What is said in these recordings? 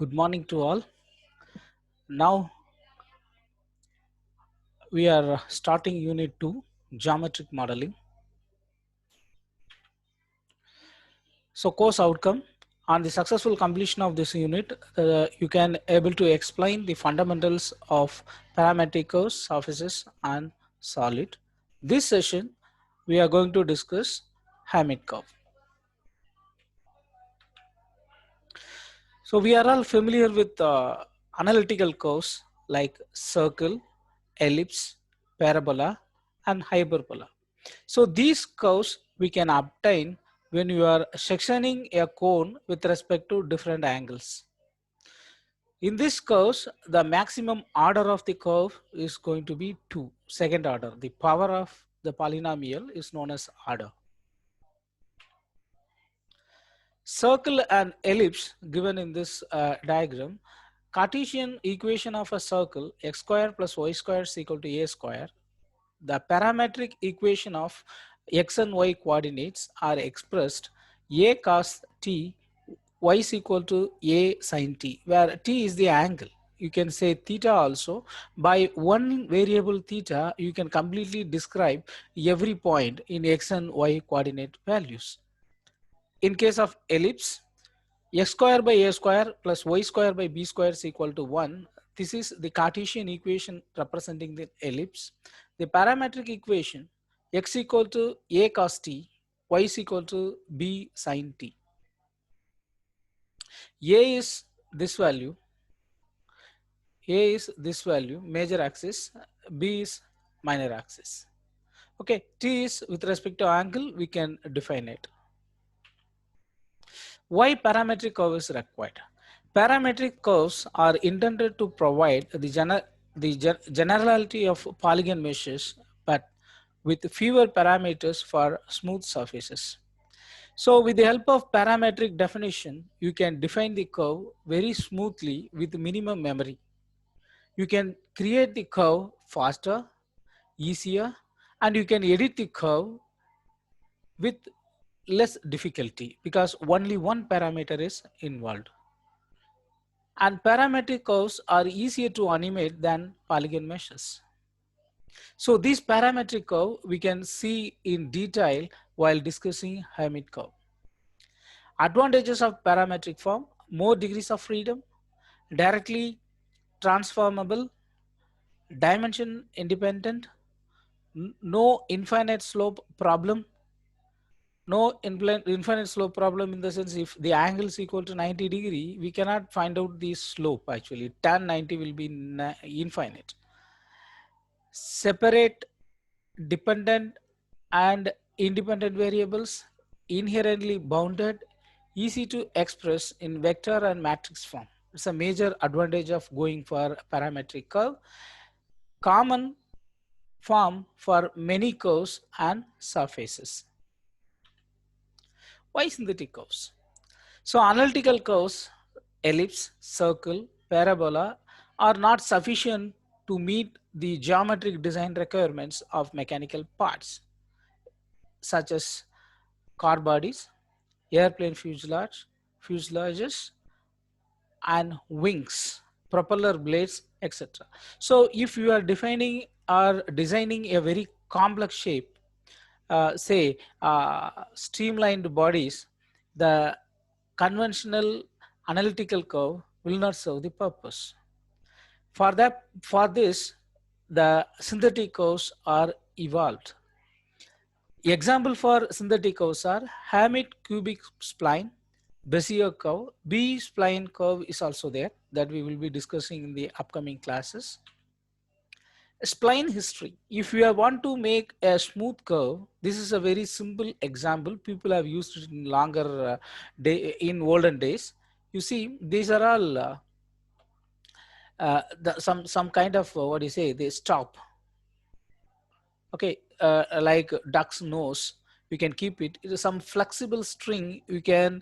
Good morning to all. Now we are starting Unit 2, Geometric Modeling. So course outcome, on the successful completion of this unit, you can able to explain the fundamentals of parametric curves, surfaces and solid. This session we are going to discuss Hammett curve. So we are all familiar with analytical curves like circle, ellipse, parabola and hyperbola. So these curves we can obtain when you are sectioning a cone with respect to different angles. In this curves, the maximum order of the curve is going to be 2, second order. The power of the polynomial is known as order. Circle and ellipse given in this diagram, Cartesian equation of a circle x square plus y square is equal to a square. The parametric equation of x and y coordinates are expressed a cos t, y is equal to a sin t, where t is the angle. You can say theta also. By one variable theta, you can completely describe every point in x and y coordinate values. In case of ellipse, x square by a square plus y square by b square is equal to 1. This is the Cartesian equation representing the ellipse. The parametric equation x equal to a cos t, y is equal to b sin t. A is this value, major axis, b is minor axis. Okay, t is with respect to angle, we can define it. Why parametric curve is required? Parametric curves are intended to provide the generality of polygon meshes, but with fewer parameters for smooth surfaces. So with the help of parametric definition, you can define the curve very smoothly with minimum memory. You can create the curve faster, easier, and you can edit the curve with less difficulty because only one parameter is involved. And parametric curves are easier to animate than polygon meshes. So this parametric curve we can see in detail while discussing Hammett curve. Advantages of parametric form: more degrees of freedom, directly transformable, dimension independent, no infinite slope problem. No infinite slope problem in the sense if the angle is equal to 90 degree, we cannot find out the slope actually. Tan 90 will be infinite. Separate dependent and independent variables, inherently bounded, easy to express in vector and matrix form. It's a major advantage of going for parametric curve. Common form for many curves and surfaces. Why synthetic curves? So analytical curves, ellipse, circle, parabola are not sufficient to meet the geometric design requirements of mechanical parts such as car bodies, airplane fuselages and wings, propeller blades, etc. So if you are defining or designing a very complex shape, say streamlined bodies, the conventional analytical curve will not serve the purpose. For this, the synthetic curves are evolved. Example for synthetic curves are Hammett cubic spline, Bezier curve, B spline curve is also there that we will be discussing in the upcoming classes. Spline history. If you want to make a smooth curve, this is a very simple example. People have used it in longer in olden days. You see, these are all some kind of what do you say? They stop. Okay, like duck's nose. We can keep it. It is some flexible string. You can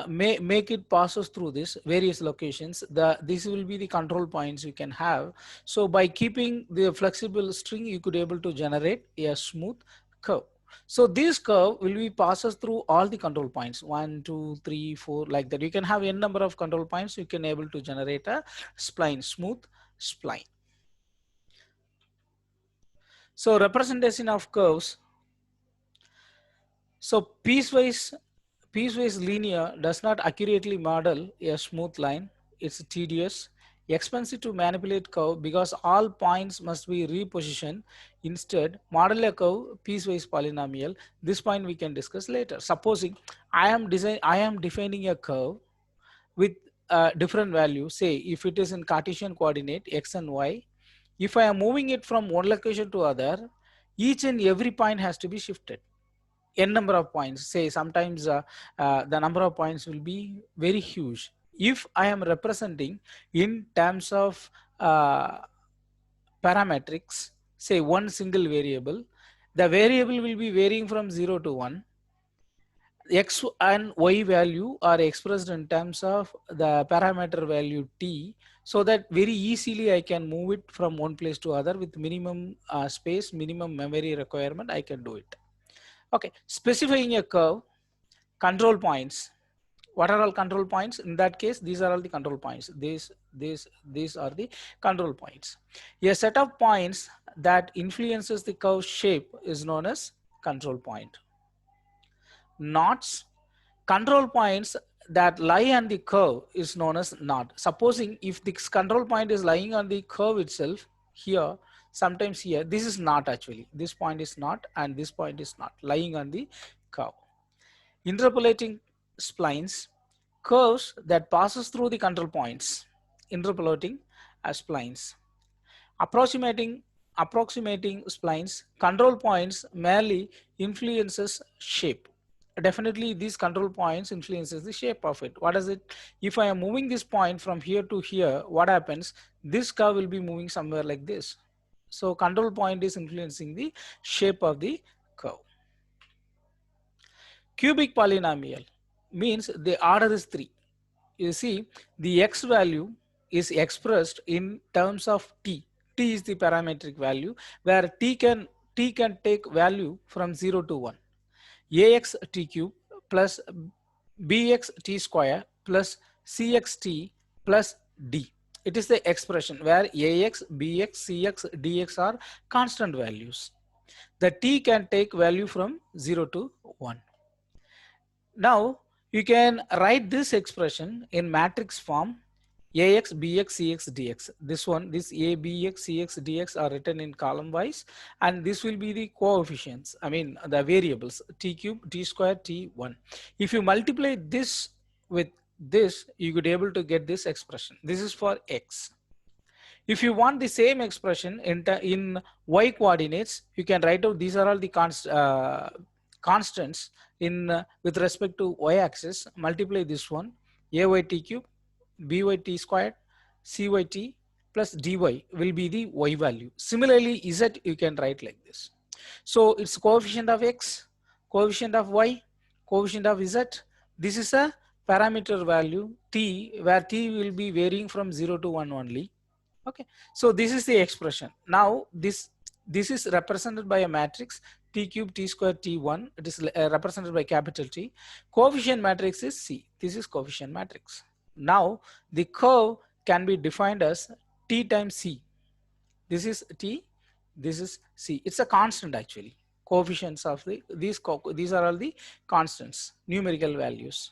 make it passes through this various locations. These will be the control points you can have. So by keeping the flexible string, you could able to generate a smooth curve. So this curve will be passes through all the control points, 1, 2, 3, 4, like that. You can have n number of control points. You can able to generate a spline, smooth spline. So representation of curves. So piecewise linear does not accurately model a smooth line. It's tedious, expensive to manipulate curve because all points must be repositioned. Instead, model a curve piecewise polynomial. This point we can discuss later. Supposing I am defining a curve with different values. Say if it is in Cartesian coordinate x and y, if I am moving it from one location to other, each and every point has to be shifted n number of points. Say sometimes the number of points will be very huge. If I am representing in terms of parametrics, say one single variable, the variable will be varying from 0 to 1. X and y value are expressed in terms of the parameter value t, so that very easily I can move it from one place to other with minimum space, minimum memory requirement. I can do it. Okay, specifying a curve, control points. What are all control points? In that case, these are all the control points. These are the control points. A set of points that influences the curve shape is known as control point. Knots, control points that lie on the curve is known as knot. Supposing if this control point is lying on the curve itself, here, sometimes here, this is not actually. This point is not, and this point is not lying on the curve. Interpolating splines, curves that passes through the control points. Interpolating as splines. Approximating splines, control points merely influences shape. Definitely these control points influences the shape of it. What is it? If I am moving this point from here to here, what happens? This curve will be moving somewhere like this. So control point is influencing the shape of the curve. Cubic polynomial means the order is 3. You see, the x value is expressed in terms of t. T is the parametric value where t can take value from 0 to 1. Ax t cube plus bx t square plus cx t plus d. It is the expression where ax, bx, cx, dx are constant values. The t can take value from 0 to 1. Now you can write this expression in matrix form: ax, bx, cx, dx. This a, bx, cx, dx are written in column wise, and this will be the coefficients, I mean the variables, t cube, t square, t1. If you multiply this with this, you could able to get this expression. This is for x. If you want the same expression in y coordinates, you can write out these are all the constants in with respect to y axis. Multiply this one: ay t cube, by t squared, cyt plus dy will be the y value. Similarly, z you can write like this. So it's coefficient of x, coefficient of y, coefficient of z. This is a parameter value t, where t will be varying from 0 to 1 only. Okay, so this is the expression. Now this is represented by a matrix t cube, t square, t1. It is represented by capital T. Coefficient matrix is C. This is coefficient matrix. Now the curve can be defined as t times C. This is T, this is C. It's a constant actually. Coefficients of these are all the constants, numerical values.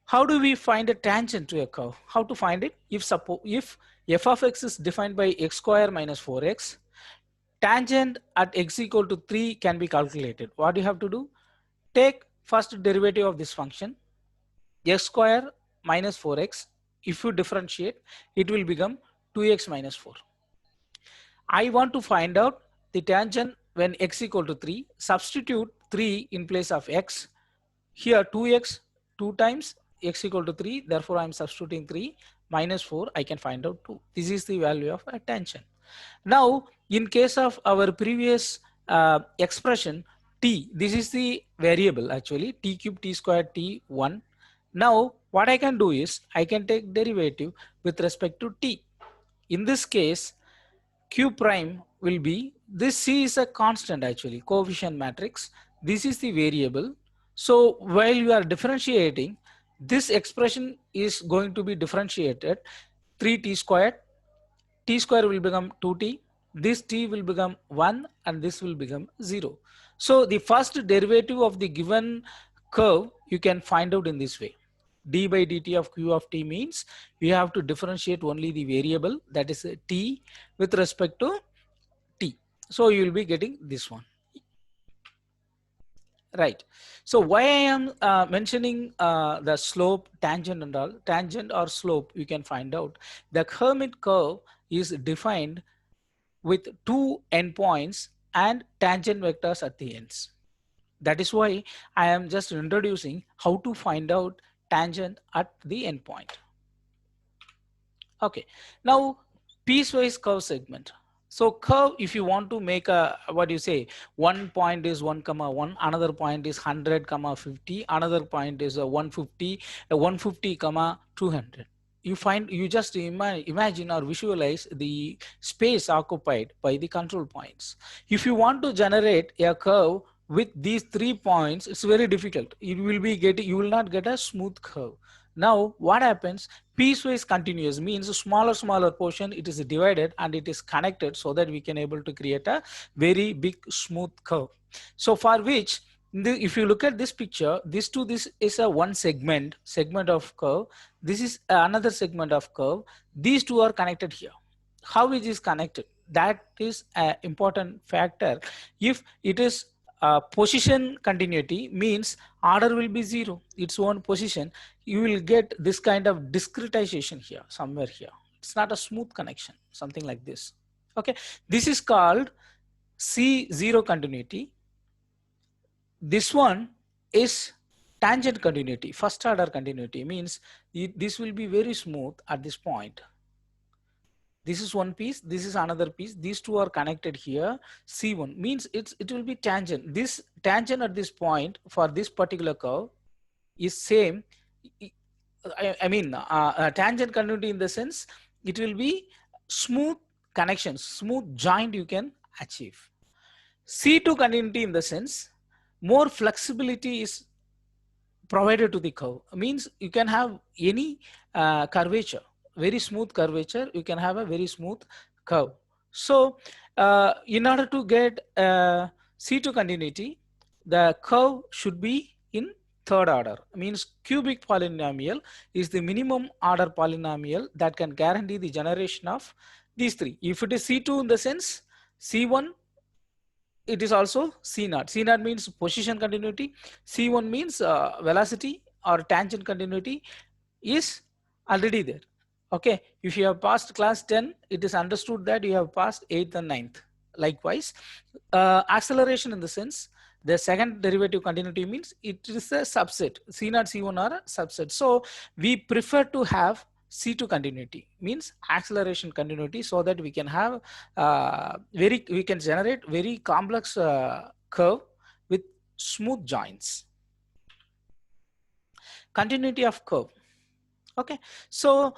How do we find a tangent to a curve? How to find it? If f of x is defined by x square minus 4x, tangent at x equal to 3 can be calculated. What you have to do? Take first derivative of this function, x square minus 4x. If you differentiate, it will become 2x minus 4. I want to find out the tangent when x equal to 3. Substitute 3 in place of x. Here 2x, 2 times x equal to 3. Therefore, I am substituting 3 minus 4. I can find out 2. This is the value of a tangent. Now, in case of our previous expression, t, this is the variable actually, t cube, t square, t1. Now, what I can do is I can take derivative with respect to t. In this case, q prime will be this C is a constant actually, coefficient matrix. This is the variable. So while you are differentiating, this expression is going to be differentiated 3t squared. T square will become 2t. This t will become 1 and this will become 0. So the first derivative of the given curve you can find out in this way. D by dt of q of t means we have to differentiate only the variable, that is t, with respect to t. So you will be getting this one. Right. So why I am mentioning the slope, tangent and all, tangent or slope, you can find out. The Hermite curve is defined with two endpoints and tangent vectors at the ends. That is why I am just introducing how to find out tangent at the endpoint. Okay, now piecewise curve segment. So curve, if you want to make a, what do you say, one point is 1,1, another point is 100, 50, another point is a 150, a 150, 200. You just imagine or visualize the space occupied by the control points. If you want to generate a curve with these 3 points, it's very difficult. You will not get a smooth curve. Now what happens? Piecewise continuous means smaller portion, it is divided and it is connected so that we can able to create a very big smooth curve. So for which, if you look at this picture, this is a one segment of curve. This is another segment of curve. These two are connected here. How it is connected? That is an important factor. If it is position continuity means order will be 0, its own position, you will get this kind of discretization here, somewhere here. It's not a smooth connection, something like this. Okay, this is called C0 continuity. This one is tangent continuity, first order continuity, means this will be very smooth at this point. This is one piece, this is another piece, these two are connected here. C1 means it will be tangent. This tangent at this point for this particular curve is same. I mean tangent continuity in the sense it will be smooth connections, smooth joint you can achieve. C2 continuity in the sense more flexibility is provided to the curve, means you can have any curvature, very smooth curvature, you can have a very smooth curve. So in order to get C2 continuity, the curve should be in third order, means cubic polynomial is the minimum order polynomial that can guarantee the generation of these three. If it is C2 in the sense, C1, it is also C0. C0 means position continuity. C1 means velocity or tangent continuity is already there. Okay, if you have passed class 10, it is understood that you have passed 8th and 9th. Likewise, acceleration in the sense, the second derivative continuity means it is a subset. C0, C1 are a subset. So we prefer to have C2 continuity, means acceleration continuity, so that we can have we can generate very complex curve with smooth joints. Continuity of curve. Okay, so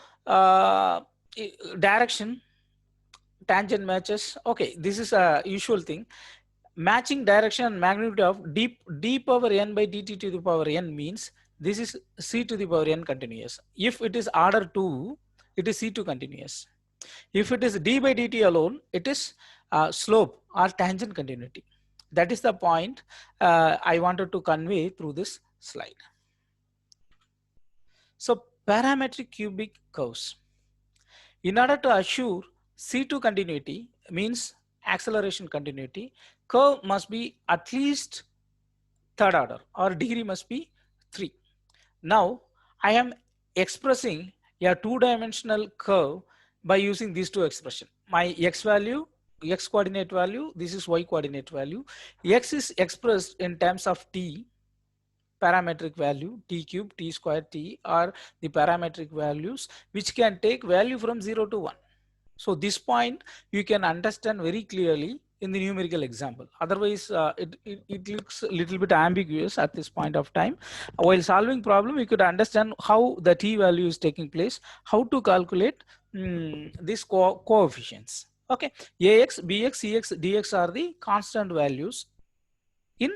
direction, tangent matches. Okay, this is a usual thing. Matching direction and magnitude of d power n by dt to the power n means this is c to the power n continuous. If it is order 2, it is C2 continuous. If it is d by dt alone, it is slope or tangent continuity. That is the point I wanted to convey through this slide. So parametric cubic curves. In order to assure C2 continuity, means acceleration continuity, curve must be at least third order or degree must be 3. Now I am expressing a two-dimensional curve by using these two expressions. My x value, x coordinate value, this is y coordinate value. X is expressed in terms of t, parametric value, t cube, t square, t are the parametric values which can take value from 0 to 1. So this point you can understand very clearly in the numerical example. Otherwise, it looks a little bit ambiguous at this point of time. While solving problem, you could understand how the t value is taking place, how to calculate these coefficients. Okay, ax, bx, cx, dx are the constant values in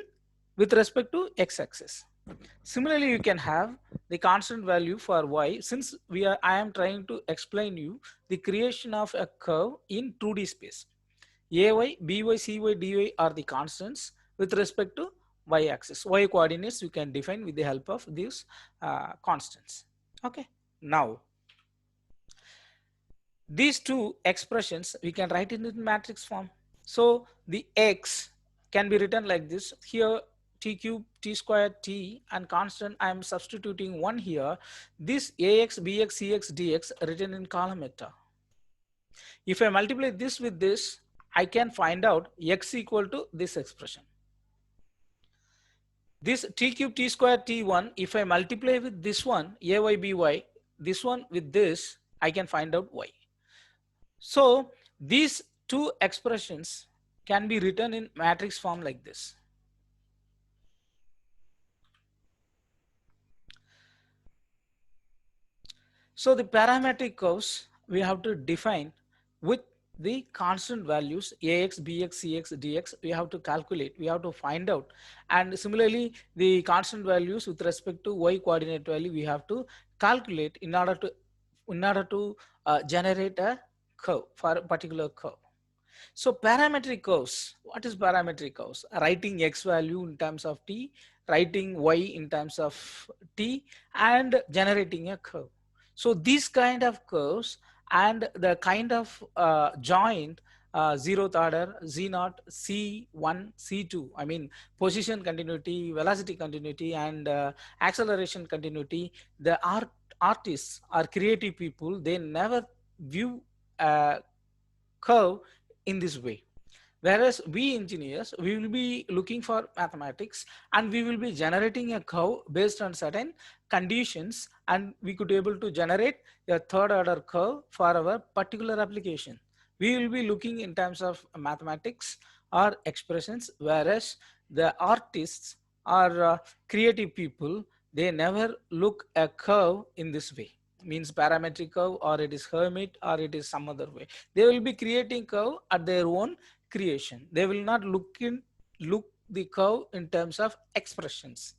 with respect to x-axis. Similarly, you can have the constant value for y. Since I am trying to explain you the creation of a curve in 2D space. Ay, by, cy, dy are the constants with respect to y-axis. Y coordinates you can define with the help of these constants. Okay. Now, these two expressions we can write it in matrix form. So the x can be written like this. Here t cube, t square, t and constant I am substituting 1 here. This ax, bx, cx, dx written in column vector. If I multiply this with this, I can find out x equal to this expression. This t cube, t square, t1, if I multiply with this one, ay, by, this one with this, I can find out y. So these two expressions can be written in matrix form like this. So the parametric curves we have to define with the constant values ax, bx, cx, dx we have to calculate, we have to find out, and similarly the constant values with respect to y coordinate value we have to calculate in order to generate a curve for a particular curve. So parametric curves, what is parametric curves? Writing x value in terms of t, writing y in terms of t, and generating a curve. So these kind of curves and the kind of joint zeroth order, z naught, c1, c2, I mean position continuity, velocity continuity, and acceleration continuity, the artists or creative people, they never view curve in this way. Whereas we engineers, we will be looking for mathematics and we will be generating a curve based on certain conditions, and we could be able to generate a third order curve for our particular application. We will be looking in terms of mathematics or expressions, whereas the artists or creative people, they never look a curve in this way, means parametric curve, or it is Hermite, or it is some other way. They will be creating curve at their own creation. They will not look the curve in terms of expressions.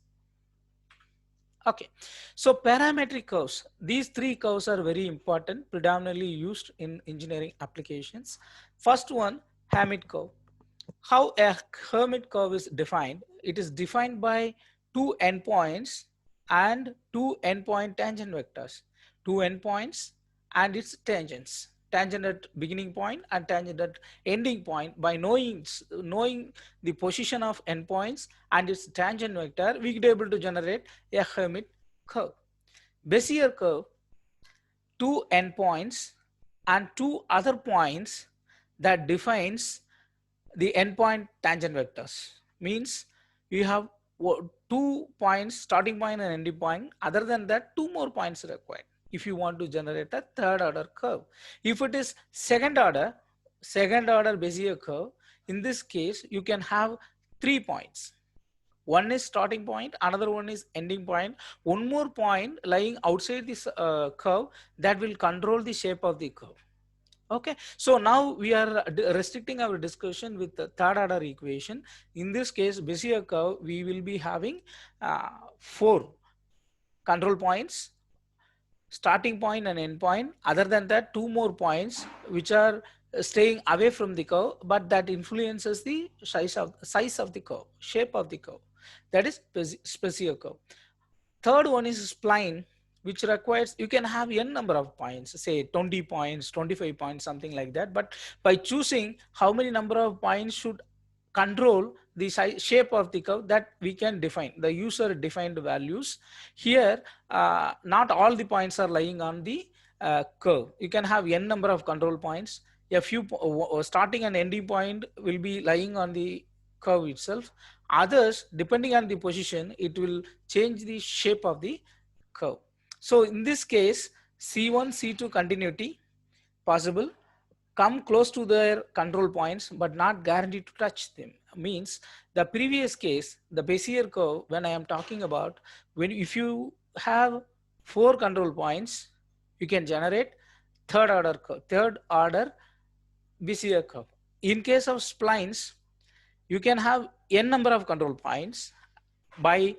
Okay, so parametric curves, these three curves are very important, predominantly used in engineering applications. First one, Hermite curve. How a Hermite curve is defined? It is defined by two endpoints and two endpoint tangent vectors. Two endpoints and its tangents. Tangent at beginning point and tangent at ending point. By knowing the position of endpoints and its tangent vector, we get able to generate a Hermite curve. Bezier curve, two endpoints and two other points that defines the endpoint tangent vectors, means you have two points, starting point and ending point. Other than that, two more points are required if you want to generate a third order curve. If it is second order Bezier curve, in this case you can have 3 points. One is starting point, another one is ending point, one more point lying outside this curve that will control the shape of the curve. Okay, so now we are restricting our discussion with the third order equation. In this case, Bezier curve, we will be having 4 control points, starting point and end point. Other than that, 2 more points which are staying away from the curve, but that influences the size of the curve, shape of the curve. That is Bezier curve. Third one is spline, which requires, you can have n number of points, say 20 points, 25 points, something like that. But by choosing how many number of points should control the size, shape of the curve, that we can define the user defined values. Here, not all the points are lying on the curve. You can have n number of control points. A few starting and ending point will be lying on the curve itself. Others, depending on the position, it will change the shape of the curve. So in this case, C1, C2 continuity possible, come close to their control points but not guaranteed to touch them. Means the previous case, the Bezier curve, when I am talking about, when if you have 4 control points, you can generate third order we see a curve. In case of splines, you can have n number of control points. By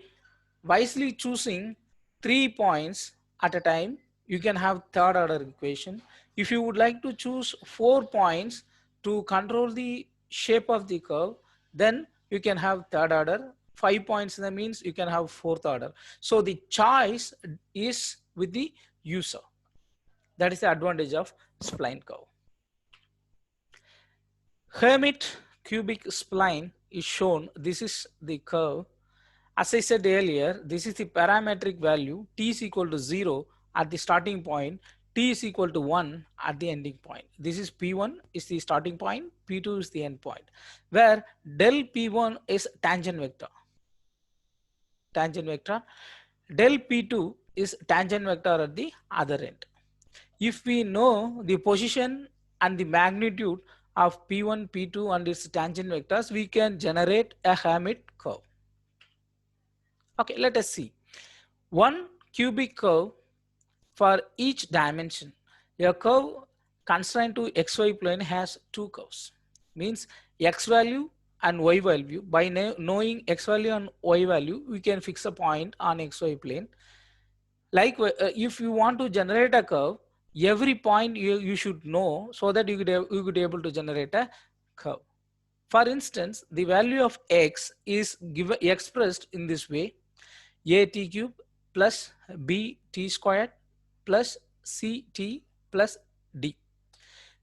wisely choosing 3 points at a time, you can have third order equation. If you would like to choose 4 points to control the shape of the curve, then you can have third order. 5 points, that means you can have fourth order. So the choice is with the user. That is the advantage of spline curve. Hermite cubic spline is shown. This is the curve. As I said earlier, this is the parametric value. T is equal to 0 at the starting point. T is equal to 1 at the ending point. This is P1 is the starting point. P2 is the end point. Where del P1 is tangent vector. Tangent vector. Del P2 is tangent vector at the other end. If we know the position and the magnitude of P1, P2 and its tangent vectors, we can generate a Hermite curve. Okay, let us see. One cubic curve for each dimension. A curve constrained to xy plane has two curves. Means x value and y value. By knowing x value and y value, we can fix a point on xy plane. Like if you want to generate a curve, every point you should know, so that you could able to generate a curve. For instance, the value of x is expressed in this way: a t cube plus b t squared plus c t plus d.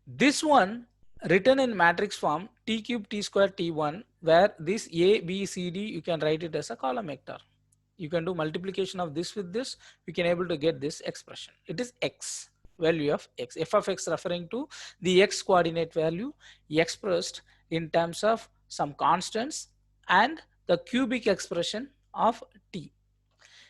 This one written in matrix form t cube t square t1, where this a b c d you can write it as a column vector. You can do multiplication of this with this, you can able to get this expression. It is x, value of x. F of x referring to the x coordinate value expressed in terms of some constants and the cubic expression of t.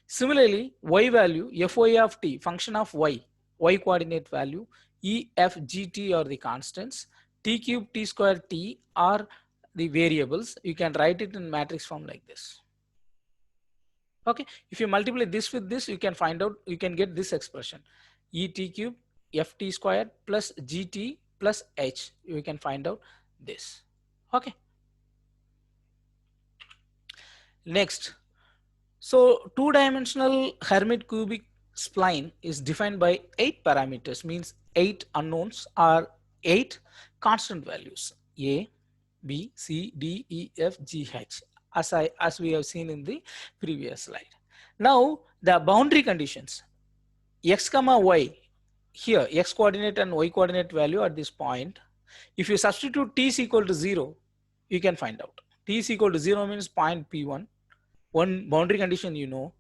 Similarly, y value, fy of t, function of y coordinate value, e, f, g, t are the constants, t cube, t square, t are the variables. You can write it in matrix form like this. Okay, if you multiply this with this, you can find out, you can get this expression: e t cube f t squared plus g t plus h. You can find out this. Okay. Next, so two-dimensional Hermite cubic spline is defined by 8 parameters, means 8 unknowns or 8 constant values: a, b, c, d, e, f, g, h, as we have seen in the previous slide. Now the boundary conditions: x comma y, here x coordinate and y coordinate value at this point. If you substitute t is equal to 0, you can find out. T is equal to 0 means point P1. One boundary condition you know.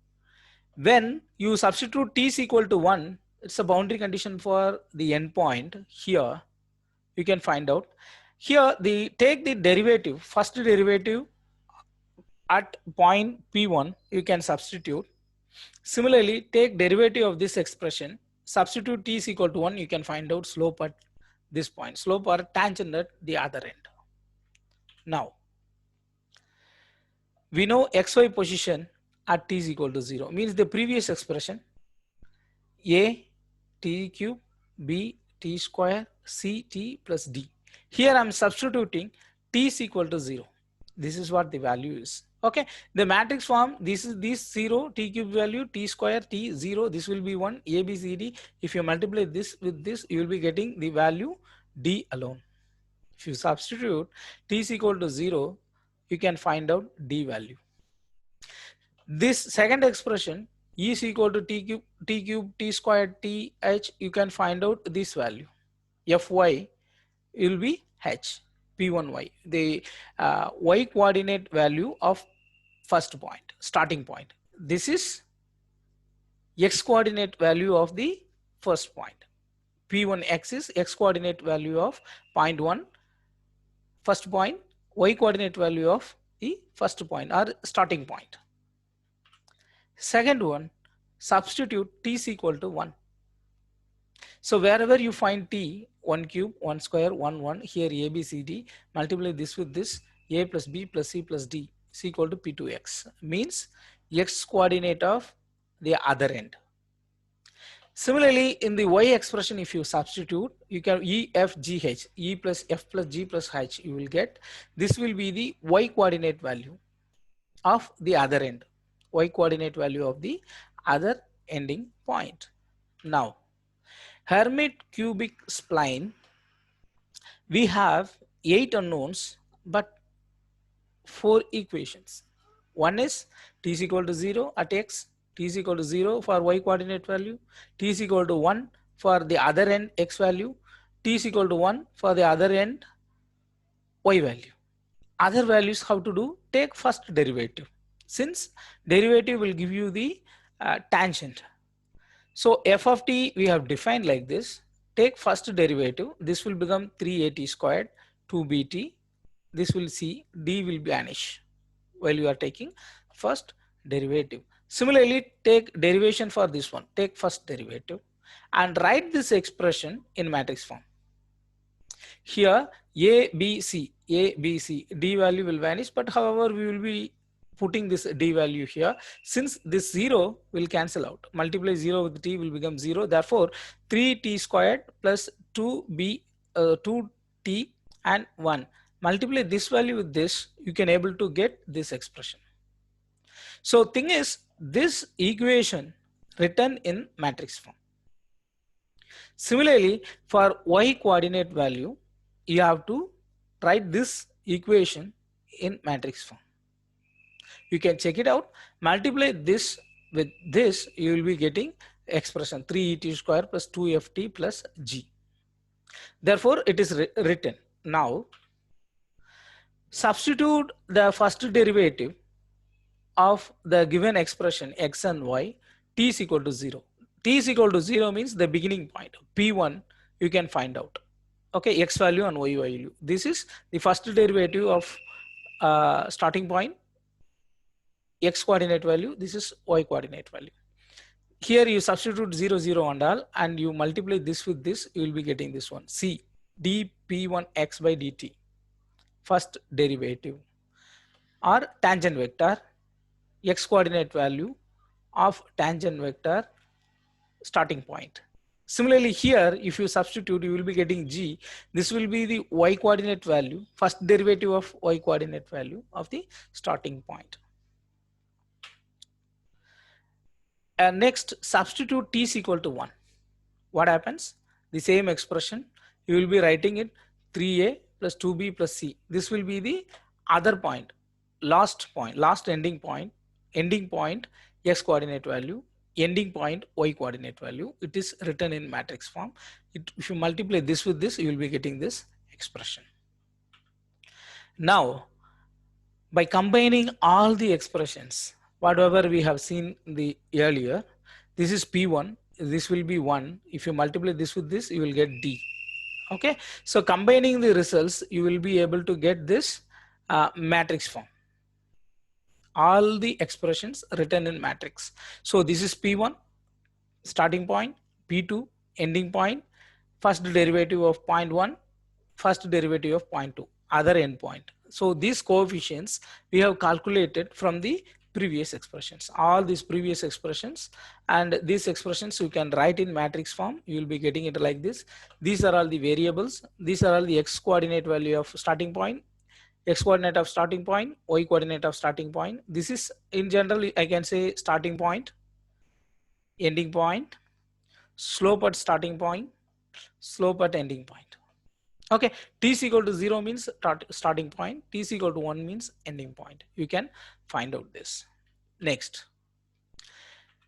When you substitute t is equal to 1, it's a boundary condition for the endpoint. Here you can find out. Here take the derivative, first derivative at point P1, you can substitute. Similarly, take derivative of this expression, substitute t is equal to 1, you can find out slope at this point, slope or tangent at the other end. Now, we know xy position at t is equal to 0, means the previous expression a t cube b t square c t plus d. Here I am substituting t is equal to 0. This is what the value is. Okay, the matrix form, this is this 0, t cube value, t square, t 0, this will be 1, a b c d. If you multiply this with this, you will be getting the value d alone. If you substitute t is equal to 0, you can find out d value. This second expression, e is equal to t cube, t squared, t h, you can find out this value. Fy will be h, p1y, the y coordinate value of first point, starting point. This is x coordinate value of the first point. P1x is x coordinate value of point 1, first point, y coordinate value of the first point or starting point. Second one, substitute t is equal to 1. So wherever you find t, 1 cube, 1 square, 1, 1, here a, b, c, d, multiply this with this, a plus b plus c plus d is equal to p2x, means x coordinate of the other end. Similarly, in the y expression, if you substitute, you can e, f, g, h, e plus f plus g plus h, you will get, this will be the y coordinate value of the other end, y coordinate value of the other ending point. Now, Hermite cubic spline, we have 8 unknowns, but 4 equations. One is t is equal to 0 at x, t is equal to 0 for y coordinate value, t is equal to 1 for the other end x value, t is equal to 1 for the other end y value. Other values how to do? Take first derivative. Since derivative will give you the tangent. So f of t we have defined like this. Take first derivative. This will become 3at squared 2bt. This will see d will vanish while you are taking first derivative. Similarly, take derivation for this one. Take first derivative and write this expression in matrix form. Here a b c, d value will vanish, but however we will be putting this d value here. Since this 0 will cancel out, multiply 0 with t will become 0, therefore 3t squared plus 2t and 1, multiply this value with this, you can able to get this expression. So thing is, this equation written in matrix form. Similarly, for y coordinate value, you have to write this equation in matrix form. You can check it out, multiply this with this, you will be getting expression 3et square plus 2ft plus g. Therefore, it is written. Now, substitute the first derivative of the given expression x and y, t is equal to 0. T is equal to 0 means the beginning point, P1 you can find out. Okay, x value and y value. This is the first derivative of starting point, x coordinate value, this is y coordinate value. Here you substitute 0, 0 and all, and you multiply this with this, you will be getting this one. C, dp1x by dt, first derivative, or tangent vector, x coordinate value of tangent vector starting point. Similarly here, if you substitute, you will be getting g. This will be the y coordinate value, first derivative of y coordinate value of the starting point. And next, substitute t is equal to 1. What happens? The same expression, you will be writing it 3a plus 2b plus c. This will be the other point, last ending point, x coordinate value, ending point y coordinate value. It is written in matrix form. If you multiply this with this, you will be getting this expression. Now, by combining all the expressions, whatever we have seen the earlier, this is P1, this will be 1. If you multiply this with this, you will get D. Okay, so combining the results, you will be able to get this matrix form. All the expressions written in matrix. So this is P1, starting point, P2, ending point, first derivative of 0.1, first derivative of 0.2, other endpoint. So these coefficients we have calculated from the previous expressions, all these previous expressions, and these expressions you can write in matrix form. You will be getting it like this. These are all the variables. These are all the x coordinate value of starting point, x coordinate of starting point, y coordinate of starting point. This is in general, I can say starting point, ending point, slope at starting point, slope at ending point. Okay, t is equal to 0 means starting point, t is equal to 1 means ending point. You can find out this. Next,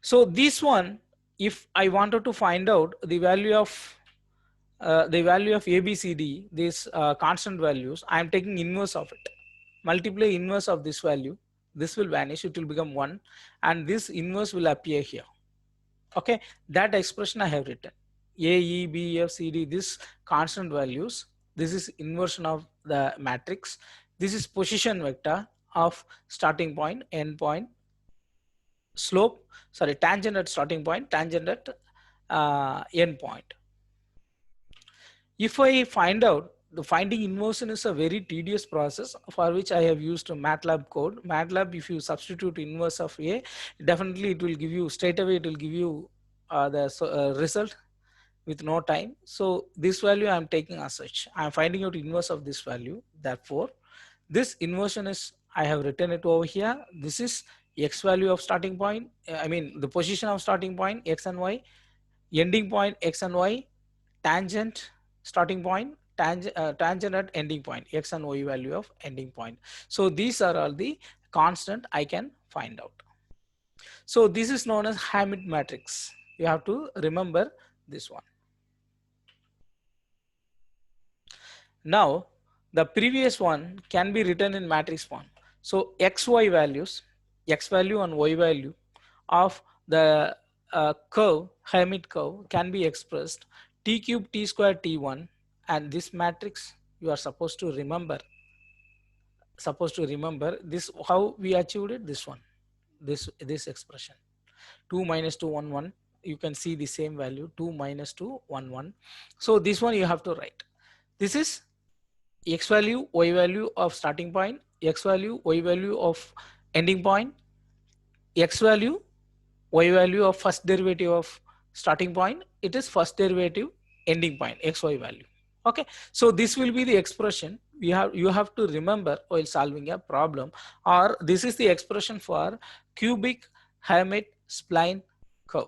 so this one, if I wanted to find out the value of ABCD, these constant values, I am taking inverse of it. Multiply inverse of this value, this will vanish, it will become 1, and this inverse will appear here. Okay, that expression I have written. A, E, B, F, C, D, this constant values, this is inversion of the matrix. This is position vector of starting point, end point, slope, sorry, tangent at starting point, tangent at end point. If I find out, the finding inversion is a very tedious process for which I have used a MATLAB code. MATLAB, if you substitute inverse of A, definitely it will give you straight away, it will give you the result with no time. So this value I am taking as such. I am finding out inverse of this value. Therefore, this inversion is, I have written it over here. This is x value of starting point. I mean the position of starting point x and y, ending point x and y, tangent starting point, tangent at ending point, x and y value of ending point. So these are all the constant I can find out. So this is known as Hammett matrix. You have to remember this one. Now the previous one can be written in matrix form. So xy values, x value and y value of the curve, Hammett curve, can be expressed t cube t square t1, and this matrix you are supposed to remember. This how we achieved it. This one, this expression 2 minus 2 1 1. You can see the same value 2 minus 2 1 1. So this one you have to write. This is x value, y value of starting point, x value, y value of ending point, x value, y value of first derivative of starting point, it is first derivative ending point, xy value. Okay, so this will be the expression you have to remember while solving a problem, or this is the expression for cubic Hammett spline curve.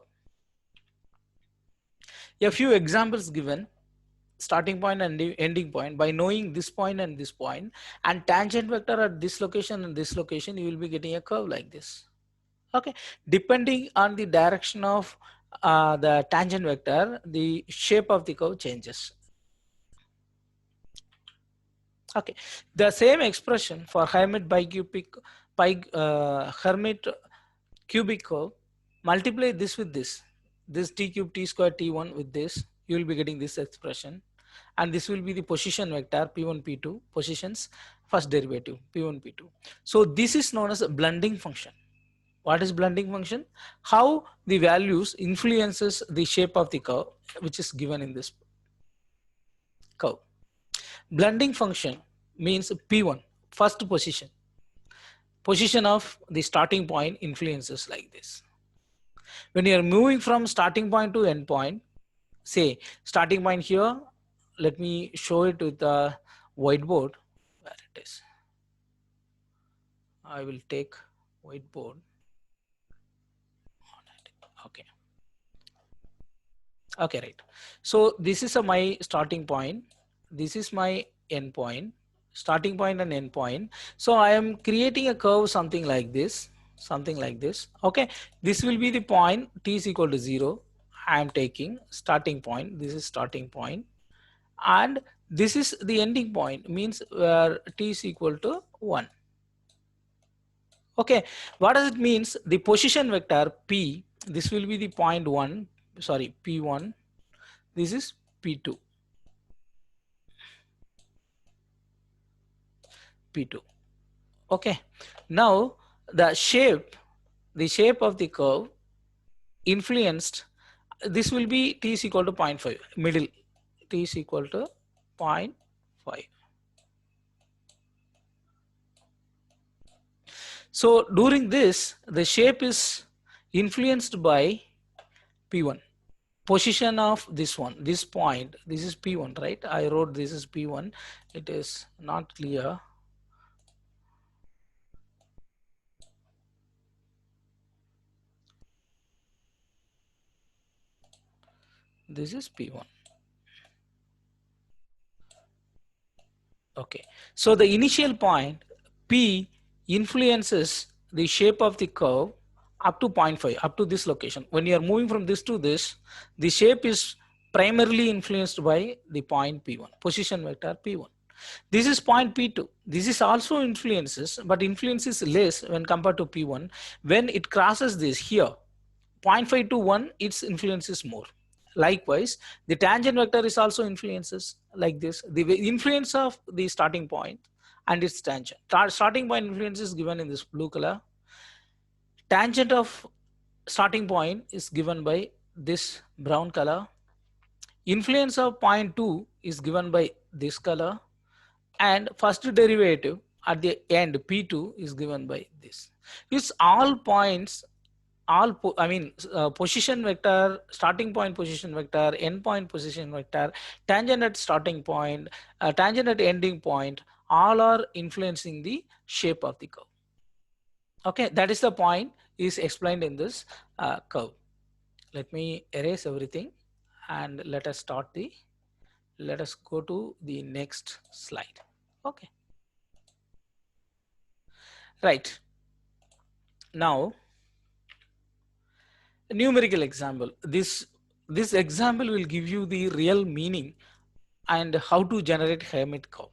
A few examples given: starting point and ending point. By knowing this point and this point and tangent vector at this location and this location, you will be getting a curve like this. Okay, depending on the direction of the tangent vector, the shape of the curve changes. Okay, the same expression for Hermite bicubic Hermite cubic curve, multiply this with this t cube t square t1 with this, you will be getting this expression, and this will be the position vector p1 p2, positions first derivative p1 p2. So this is known as a blending function. What is blending function? How the values influences the shape of the curve, which is given in this curve. Blending function means p1, first position of the starting point influences like this. When you are moving from starting point to end point, say starting point here, let me show it with the whiteboard where it is. I will take whiteboard. Okay. Okay, right. So this is my starting point. This is my end point, starting point and end point. So I am creating a curve something like this, Okay, this will be the point t is equal to 0. I am taking starting point. This is starting point, and this is the ending point, means where t is equal to 1. Okay, what does it means? The position vector p, this will be the point 1, sorry, p1. This is p2. P2. Okay, now the shape of the curve influenced, this will be t is equal to 0.5, middle, t is equal to 0.5. So during this, the shape is influenced by P1, position of this one, this point, this is P1, right? I wrote this is P1, it is not clear. This is P1. Okay, so the initial point P influences the shape of the curve up to 0.5, up to this location. When you are moving from this to this, the shape is primarily influenced by the point P1, position vector P1. This is point P2. This is also influences, but influences less when compared to P1. When it crosses this here, 0.5 to 1, its influence is more. Likewise, the tangent vector is also influences like this. The influence of the starting point and its tangent. Starting point influence is given in this blue color. Tangent of starting point is given by this brown color. Influence of point 2 is given by this color. And first derivative at the end P2 is given by this. It's all points all position vector, starting point position vector, end point position vector, tangent at starting point, tangent at ending point, all are influencing the shape of the curve. Okay, that is the point is explained in this curve. Let me erase everything and let us go to the next slide. Okay, right. Now a numerical example. This example will give you the real meaning and how to generate Hermite curve.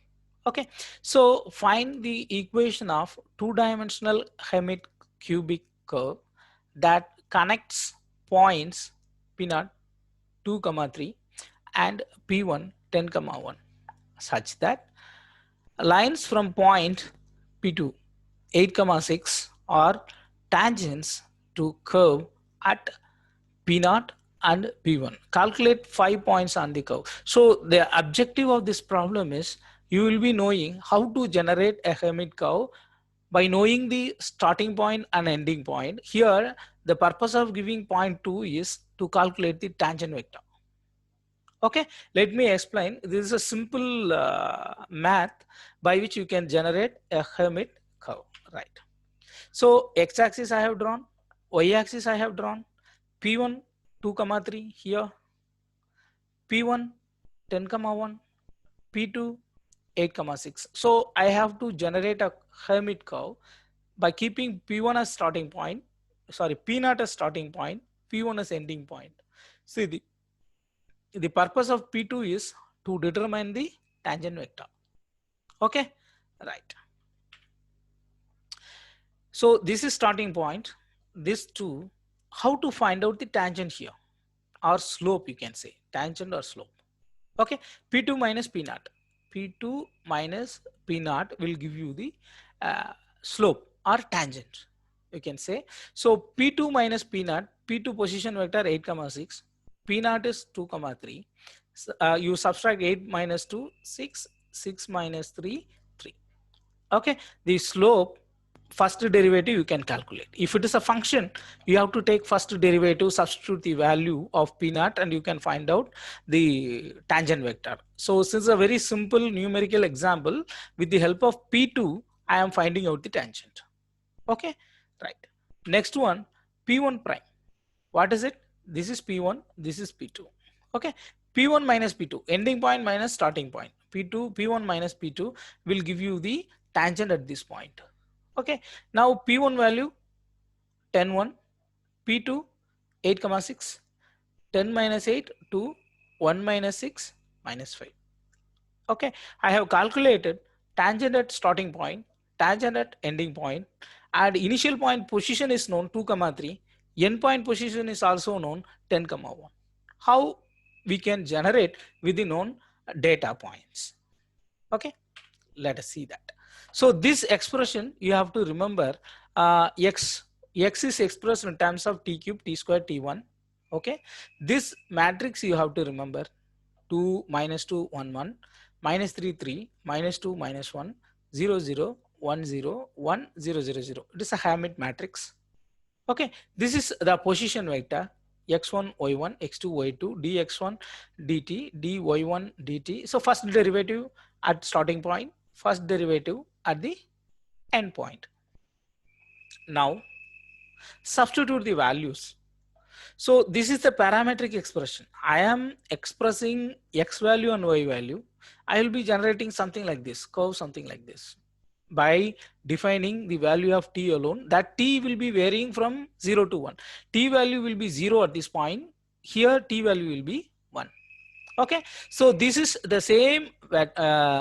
Okay, so find the equation of two-dimensional Hermite cubic curve that connects points P0 2, 3 and P1 10, 1 such that lines from point P2 8, 6 are tangents to curve at P0 and P1. Calculate 5 points on the curve. So the objective of this problem is you will be knowing how to generate a Hermite curve by knowing the starting point and ending point. Here the purpose of giving point 2 is to calculate the tangent vector. Okay, let me explain. This is a simple math by which you can generate a Hermite curve, right? So x-axis I have drawn, y-axis I have drawn, P1 2, 3 here, P1 10, 1, P2 8, 6. So I have to generate a Hermite curve by keeping P1 as starting point, sorry, P0 as starting point, P1 as ending point. See, the purpose of P2 is to determine the tangent vector. Okay, right. So this is starting point. This two, how to find out the tangent here or slope, you can say tangent or slope. Okay, P2 minus P0. P2 minus P0 will give you the slope or tangent, you can say. So P2 minus P0, P2 position vector 8, 6, P0 is 2, 3. So, you subtract 8 minus 2, 6, 6 minus 3, 3. Okay, the slope first derivative you can calculate. If it is a function, you have to take first derivative, substitute the value of P0 and you can find out the tangent vector. So since a very simple numerical example, with the help of P2 I am finding out the tangent. Okay, right. Next one, P1 prime. What is it? This is P1, this is P2. Okay, P1 minus P2, ending point minus starting point. P1 minus P2 will give you the tangent at this point. Okay, now P1 value 10, 1, P2 8, 6, 10 minus 8 to 1 minus 6 minus 5. Okay, I have calculated tangent at starting point, tangent at ending point, and initial point position is known 2, 3, end point position is also known 10, 1. How we can generate with the known data points? Okay, let us see that. So this expression you have to remember, x is expressed in terms of t cube, t square, t1. Okay, this matrix you have to remember 2 minus 2 1 1 minus 3 3 minus 2 minus 1 0 0 1 0 1 0 0 0. It is a Hermite matrix. Okay, this is the position vector x1 y1 x2 y2 dx1 dt dy1 dt. So first derivative at starting point, first derivative at the end point. Now substitute the values. So this is the parametric expression. I am expressing x value and y value. I will be generating something like this, curve something like this. By defining the value of t alone, that t will be varying from 0 to 1. T value will be 0 at this point. Here t value will be 1. Okay, so this is the same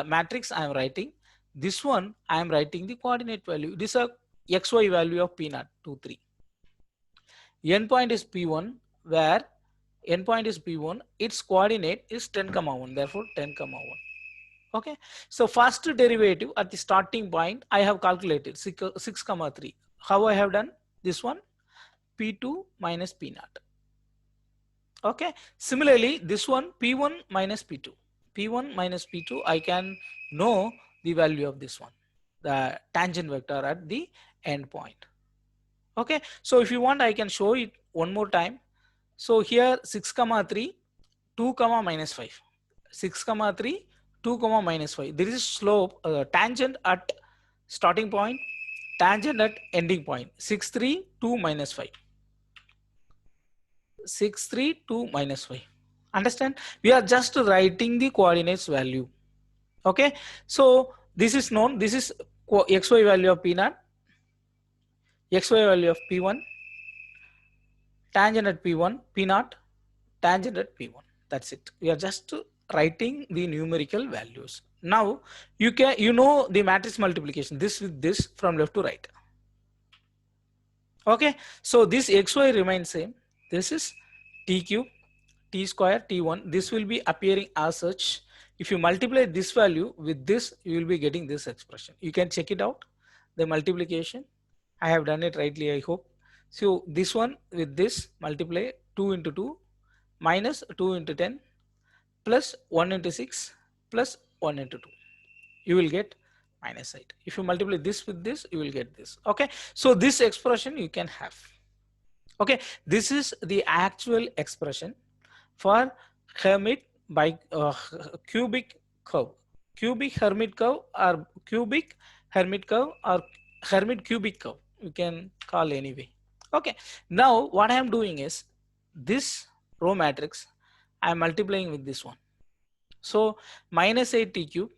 matrix I am writing. This one I am writing the coordinate value. This is a xy value of P0 2 3. Endpoint is P1, where endpoint is P1, its coordinate is 10, 1, therefore 10, 1. Okay, so first derivative at the starting point I have calculated 6, 3. How I have done this one? P2 minus P0. Okay, similarly this one P1 minus P2. P1 minus P2, I can know the value of this one, the tangent vector at the end point. Okay, so if you want, I can show it one more time. So here 6 comma 3, 2 comma minus 5, 6 comma 3, 2 comma minus 5. There is slope tangent at starting point, tangent at ending point. 6 3 2 minus 5, 6 3 2 minus 5. Understand? We are just writing the coordinates value. Okay, so this is known. This is xy value of p naught, xy value of p1, tangent at p1, p naught, tangent at p1. That's it. We are just writing the numerical values. Now you know the matrix multiplication, this with this from left to right. Okay, so this xy remains same. This is t cube, t square, t1. This will be appearing as such. If you multiply this value with this, you will be getting this expression. You can check it out, the multiplication. I have done it rightly, I hope. So this one with this multiply 2 into 2 minus 2 into 10 plus 1 into 6 plus 1 into 2. You will get minus 8. If you multiply this with this, you will get this. Okay, so this expression you can have. Okay, this is the actual expression for Hermite by cubic curve. Cubic Hermite curve or cubic Hermite curve or Hermite cubic curve, you can call anyway. Okay, now what I am doing is this row matrix I am multiplying with this one. So minus 8t cube,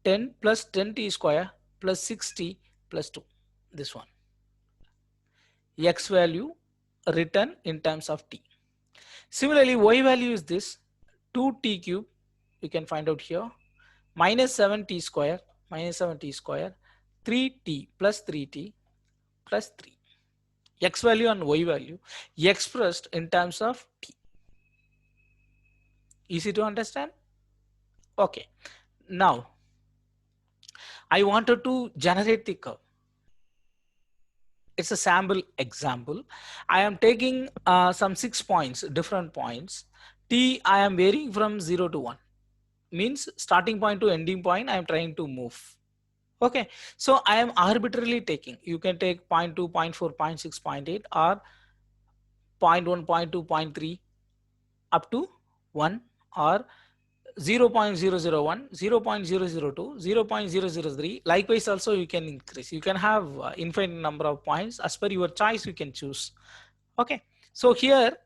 10 plus 10t square plus 6t plus 2, this one. X value written in terms of t. Similarly, y value is this 2t cube, you can find out here, minus 7t square, 3t plus 3t plus 3. X value and y value expressed in terms of t. Easy to understand? Okay. Now, I wanted to generate the curve. It's a sample example. I am taking some 6 points, different points. T I am varying from 0 to 1. Means starting point to ending point I am trying to move. Okay, so I am arbitrarily taking. You can take 0 0.2, 0 0.4, 0.6, 0.8 or 0.1, 0.2, 0.3 up to 1 or 0.001, 0.002, 0.003. Likewise also you can increase. You can have infinite number of points as per your choice you can choose. Okay, so here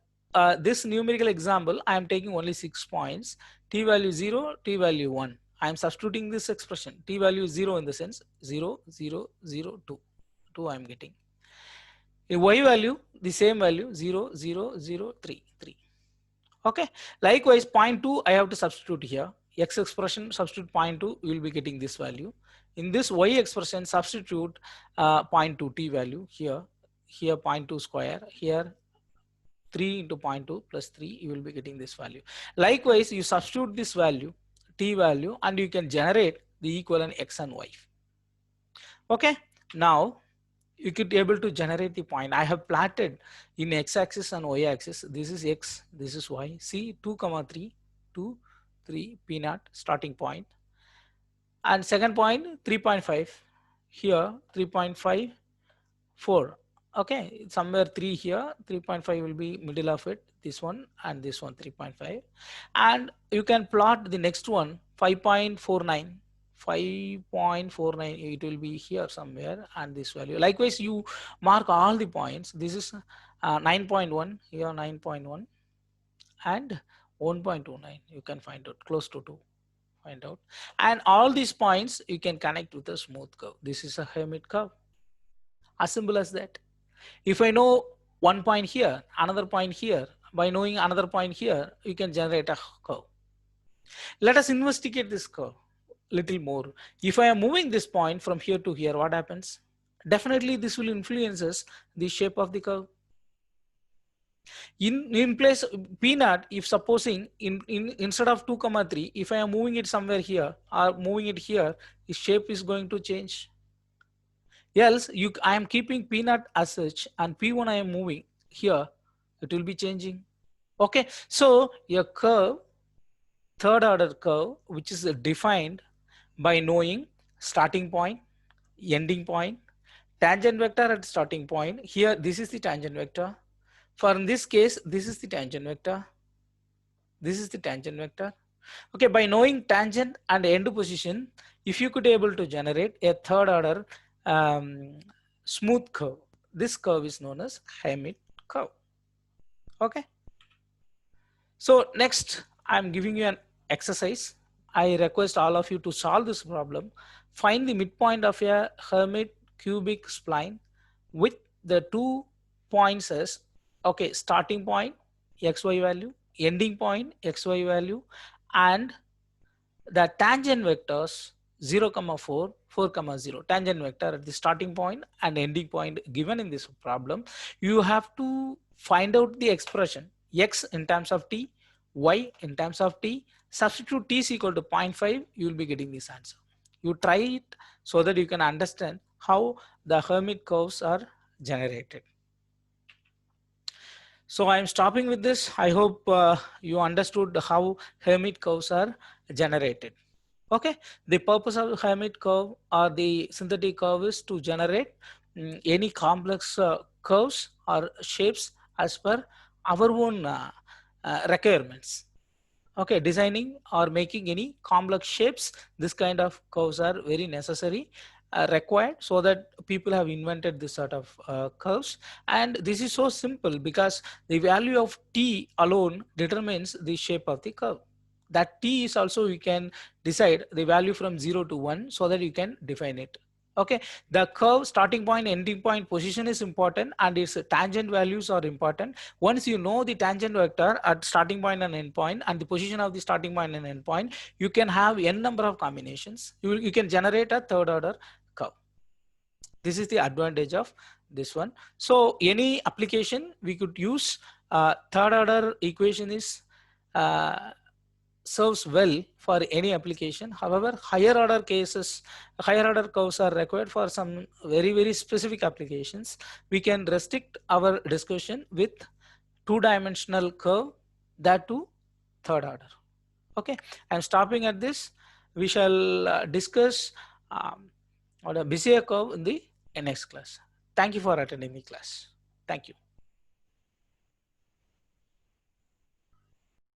this numerical example I am taking only 6 points, t value 0, t value 1. I am substituting this expression, t value 0 in the sense 0, 0, 0, 2. 2 I am getting. A y value the same value 0, 0, 0, 3, 3. Okay, likewise 0.2 I have to substitute here. X expression substitute 0.2, you will be getting this value. In this y expression substitute 0.2 t value here 0.2 square, here 3 into 0.2 plus 3, you will be getting this value. Likewise, you substitute this value, t value, and you can generate the equivalent x and y. Okay, now you could be able to generate the point. I have plotted in x-axis and y-axis. This is x, this is y. See 2 comma 3, 2, 3 p naught starting point, and second point 3.5 here 3.5 4. Okay, somewhere 3 here, 3.5 will be middle of it, this one and this one 3.5, and you can plot the next one 5.49, 5.49, it will be here somewhere, and this value. Likewise, you mark all the points. This is 9.1 here, 9.1 and 1.29, you can find out close to 2, find out, and all these points you can connect with a smooth curve. This is a Hermite curve, as simple as that. If I know one point here, another point here, by knowing another point here, you can generate a curve. Let us investigate this curve little more. If I am moving this point from here to here, what happens? Definitely this will influences the shape of the curve. In place p naught, if supposing instead of 2 comma 3, if I am moving it somewhere here or moving it here, the shape is going to change. Else I am keeping p naught as such and p1 I am moving here, it will be changing. Okay, so a curve, third order curve, which is defined by knowing starting point, ending point, tangent vector at starting point. Here, this is the tangent vector. For in this case, this is the tangent vector. This is the tangent vector. Okay, by knowing tangent and end position, if you could able to generate a third order smooth curve, this curve is known as Hermite curve. Okay. So next, I'm giving you an exercise. I request all of you to solve this problem. Find the midpoint of a Hermite cubic spline with the 2 points as, okay, starting point xy value, ending point xy value, and the tangent vectors 0, 4, 4, 0, tangent vector at the starting point and ending point given in this problem. You have to find out the expression x in terms of t, y in terms of t, substitute t is equal to 0.5, you will be getting this answer. You try it so that you can understand how the Hermite curves are generated. So I am stopping with this. I hope you understood how Hermite curves are generated. Okay, the purpose of the Hermite curve or the synthetic curve is to generate any complex curves or shapes as per our own requirements. Okay, designing or making any complex shapes, this kind of curves are very necessary, required, so that people have invented this sort of curves. And this is so simple because the value of t alone determines the shape of the curve. That t is also, you can decide the value from 0 to 1 so that you can define it. Okay, the curve starting point, ending point position is important, and its tangent values are important. Once you know the tangent vector at starting point and end point and the position of the starting point and end point, you can have n number of combinations. You can generate a third order curve. This is the advantage of this one. So any application we could use third order equation is serves well for any application. However, higher order cases, higher order curves are required for some very specific applications. We can restrict our discussion with two-dimensional curve, that to third order. Okay, I'm stopping at this. We shall discuss or a Bezier curve in the next class. Thank you for attending the class. Thank you.